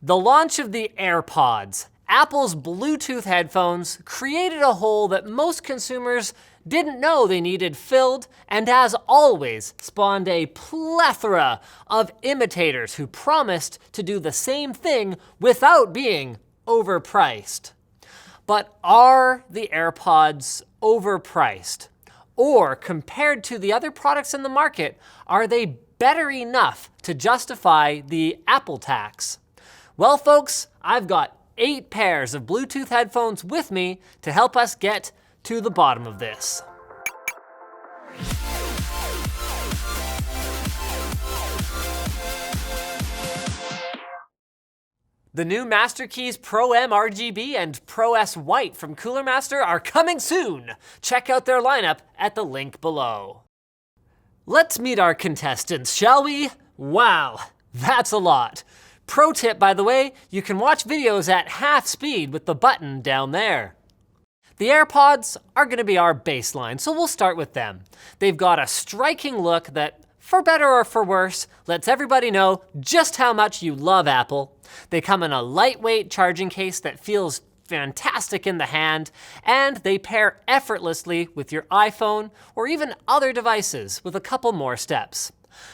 The launch of the AirPods, Apple's Bluetooth headphones, created a hole that most consumers didn't know they needed filled, and as always, spawned a plethora of imitators who promised to do the same thing without being overpriced. But are the AirPods overpriced? Or compared to the other products in the market, are they better enough to justify the Apple tax? Well, folks, I've got 8 pairs of Bluetooth headphones with me to help us get to the bottom of this. The new Master Keys Pro M RGB and Pro S White from Cooler Master are coming soon. Check out their lineup at the link below. Let's meet our contestants, shall we? Wow, that's a lot. Pro tip, by the way, you can watch videos at half speed with the button down there. The AirPods are gonna be our baseline, so we'll start with them. They've got a striking look that, for better or for worse, lets everybody know just how much you love Apple. They come in a lightweight charging case that feels fantastic in the hand, and they pair effortlessly with your iPhone or even other devices with a couple more steps.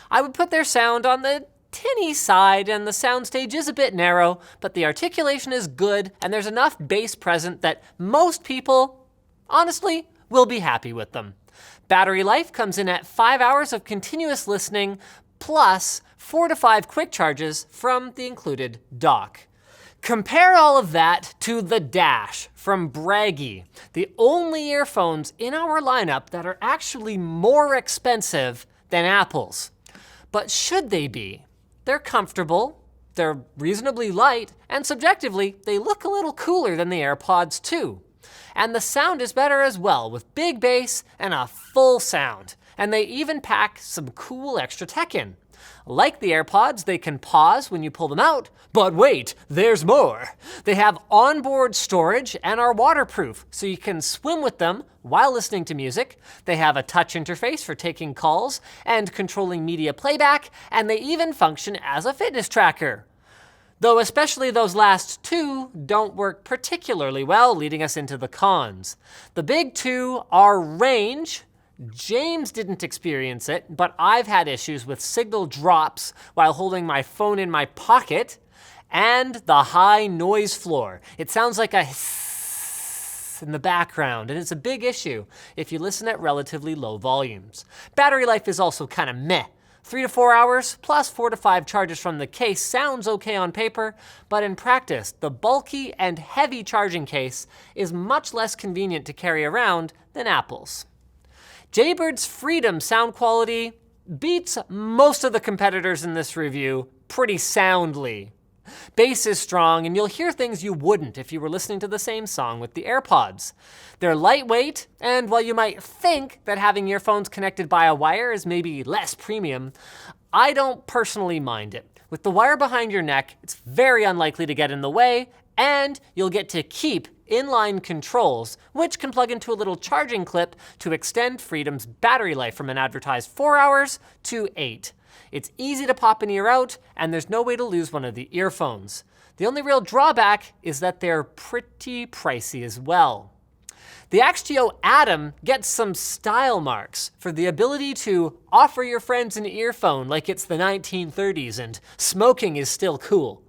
I would put their sound on the tinny side, and the soundstage is a bit narrow, but the articulation is good, and there's enough bass present that most people, honestly, will be happy with them. Battery life comes in at 5 hours of continuous listening, plus 4 to 5 quick charges from the included dock. Compare all of that to the Dash from Bragi, the only earphones in our lineup that are actually more expensive than Apple's. But should they be? They're comfortable, they're reasonably light, and subjectively, they look a little cooler than the AirPods too. And the sound is better as well, with big bass and a full sound. And they even pack some cool extra tech in. Like the AirPods, they can pause when you pull them out, but wait, there's more. They have onboard storage and are waterproof, so you can swim with them while listening to music. They have a touch interface for taking calls and controlling media playback, and they even function as a fitness tracker. Though especially those last two don't work particularly well, leading us into the cons. The big two are range. James didn't experience it, but I've had issues with signal drops while holding my phone in my pocket, and the high noise floor. It sounds like a hiss in the background, and it's a big issue if you listen at relatively low volumes. Battery life is also kind of meh. 3 to 4 hours, plus 4 to 5 charges from the case sounds okay on paper, but in practice, the bulky and heavy charging case is much less convenient to carry around than Apple's. Jaybird's Freedom sound quality beats most of the competitors in this review pretty soundly. Bass is strong, and you'll hear things you wouldn't if you were listening to the same song with the AirPods. They're lightweight, and while you might think that having earphones connected by a wire is maybe less premium, I don't personally mind it. With the wire behind your neck, it's very unlikely to get in the way, and you'll get to keep inline controls, which can plug into a little charging clip to extend Freedom's battery life from an advertised 4 hours to 8. It's easy to pop an ear out, and there's no way to lose one of the earphones. The only real drawback is that they're pretty pricey as well. The Axgio Atom gets some style marks for the ability to offer your friends an earphone like it's the 1930s and smoking is still cool.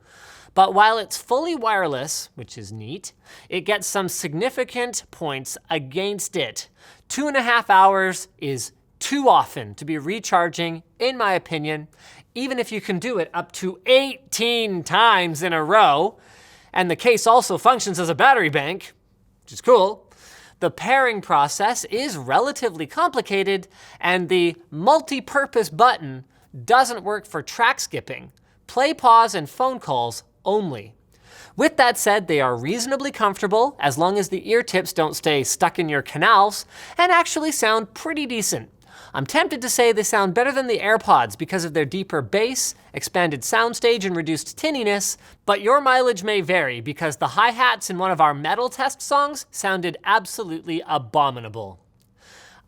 But while it's fully wireless, which is neat, it gets some significant points against it. 2.5 hours is too often to be recharging, in my opinion, even if you can do it up to 18 times in a row. And the case also functions as a battery bank, which is cool. The pairing process is relatively complicated, and the multi-purpose button doesn't work for track skipping, play, pause, and phone calls only. With that said, they are reasonably comfortable as long as the ear tips don't stay stuck in your canals and actually sound pretty decent. I'm tempted to say they sound better than the AirPods because of their deeper bass, expanded soundstage, and reduced tinniness, but your mileage may vary because the hi-hats in one of our metal test songs sounded absolutely abominable.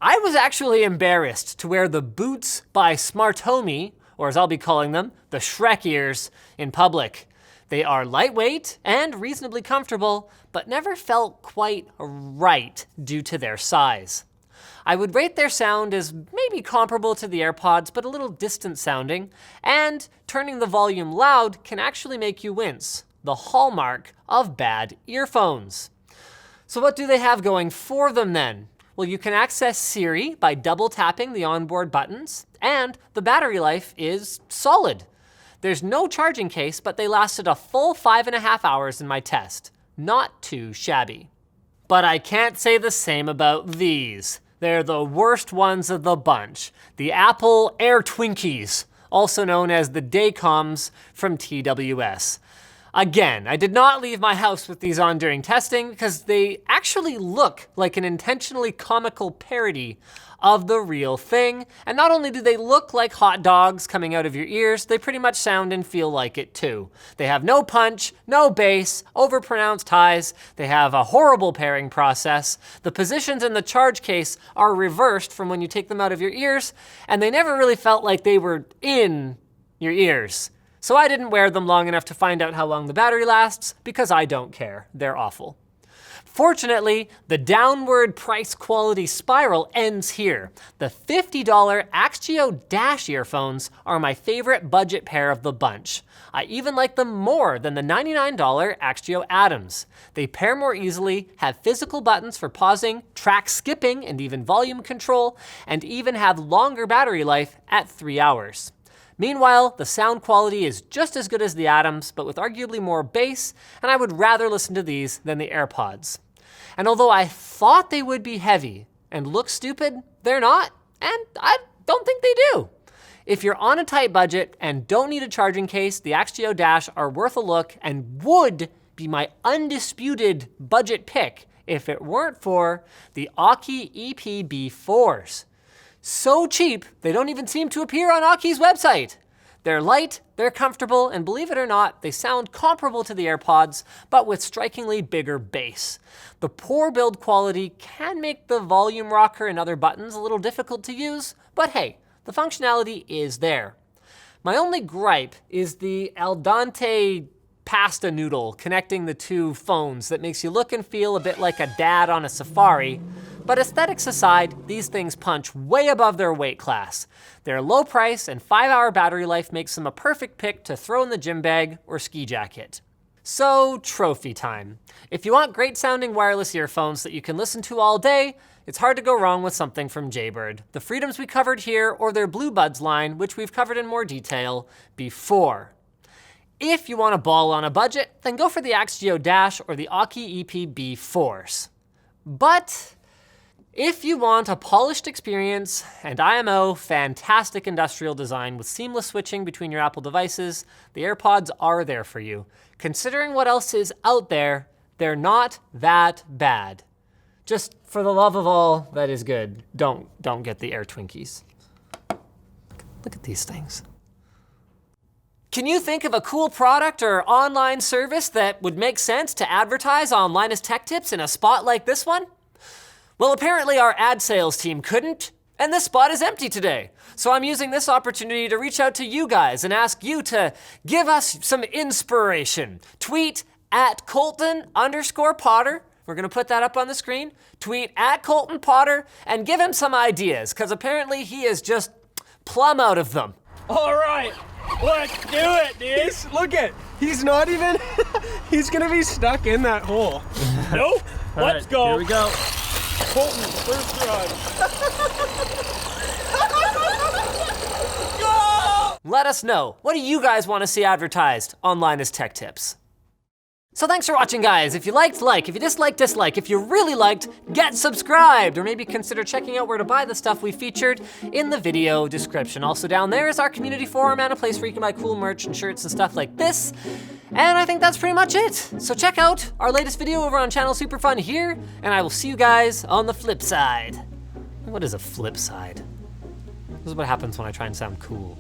I was actually embarrassed to wear the Boots by Smartomi, or as I'll be calling them, the Shrek ears, in public. They are lightweight and reasonably comfortable, but never felt quite right due to their size. I would rate their sound as maybe comparable to the AirPods, but a little distant sounding, and turning the volume loud can actually make you wince, the hallmark of bad earphones. So what do they have going for them then? Well, you can access Siri by double tapping the onboard buttons, and the battery life is solid. There's no charging case, but they lasted a full 5.5 hours in my test. Not too shabby. But I can't say the same about these. They're the worst ones of the bunch. The Apple Airtwinkies, also known as the Dacoms from TWS. Again, I did not leave my house with these on during testing because they actually look like an intentionally comical parody of the real thing. And not only do they look like hot dogs coming out of your ears, they pretty much sound and feel like it too. They have no punch, no bass, overpronounced highs. They have a horrible pairing process. The positions in the charge case are reversed from when you take them out of your ears, and they never really felt like they were in your ears. So I didn't wear them long enough to find out how long the battery lasts, because I don't care. They're awful. Fortunately, the downward price quality spiral ends here. The $50 Axgio Dash earphones are my favorite budget pair of the bunch. I even like them more than the $99 Axgio Atoms. They pair more easily, have physical buttons for pausing, track skipping, and even volume control, and even have longer battery life at 3 hours. Meanwhile, the sound quality is just as good as the Atoms, but with arguably more bass, and I would rather listen to these than the AirPods. And although I thought they would be heavy and look stupid, they're not, and I don't think they do. If you're on a tight budget and don't need a charging case, the Axgio Dash are worth a look and would be my undisputed budget pick if it weren't for the Aukey EP-B4s. So cheap, they don't even seem to appear on Aukey's website. They're light, they're comfortable, and believe it or not, they sound comparable to the AirPods, but with strikingly bigger bass. The poor build quality can make the volume rocker and other buttons a little difficult to use, but hey, the functionality is there. My only gripe is the al dente pasta noodle connecting the two phones that makes you look and feel a bit like a dad on a safari. But aesthetics aside, these things punch way above their weight class. Their low price and 5-hour battery life makes them a perfect pick to throw in the gym bag or ski jacket. So, trophy time. If you want great sounding wireless earphones that you can listen to all day, it's hard to go wrong with something from Jaybird. The Freedoms we covered here, or their Blue Buds line, which we've covered in more detail before. If you want to ball on a budget, then go for the Axgio Dash or the Aukey EP-B4s. But if you want a polished experience and IMO fantastic industrial design with seamless switching between your Apple devices, the AirPods are there for you. Considering what else is out there, they're not that bad. Just for the love of all that is good, don't get the Airtwinkies. Look at these things. Can you think of a cool product or online service that would make sense to advertise on Linus Tech Tips in a spot like this one? Well, apparently our ad sales team couldn't, and this spot is empty today. So I'm using this opportunity to reach out to you guys and ask you to give us some inspiration. Tweet at Colton_Potter. We're gonna put that up on the screen. Tweet at Colton Potter and give him some ideas, because apparently he is just plumb out of them. All right, let's do it, dude. Look at, he's not even, he's gonna be stuck in that hole. Nope, let's go. Here we go. Colton, first run. Let us know, what do you guys want to see advertised on Linus Tech Tips? So thanks for watching, guys. If you liked, like. If you disliked, dislike. If you really liked, get subscribed, or maybe consider checking out where to buy the stuff we featured in the video description. Also down there is our community forum and a place where you can buy cool merch and shirts and stuff like this. And I think that's pretty much it. So check out our latest video over on Channel Superfun here, and I will see you guys on the flip side. What is a flip side? This is what happens when I try and sound cool.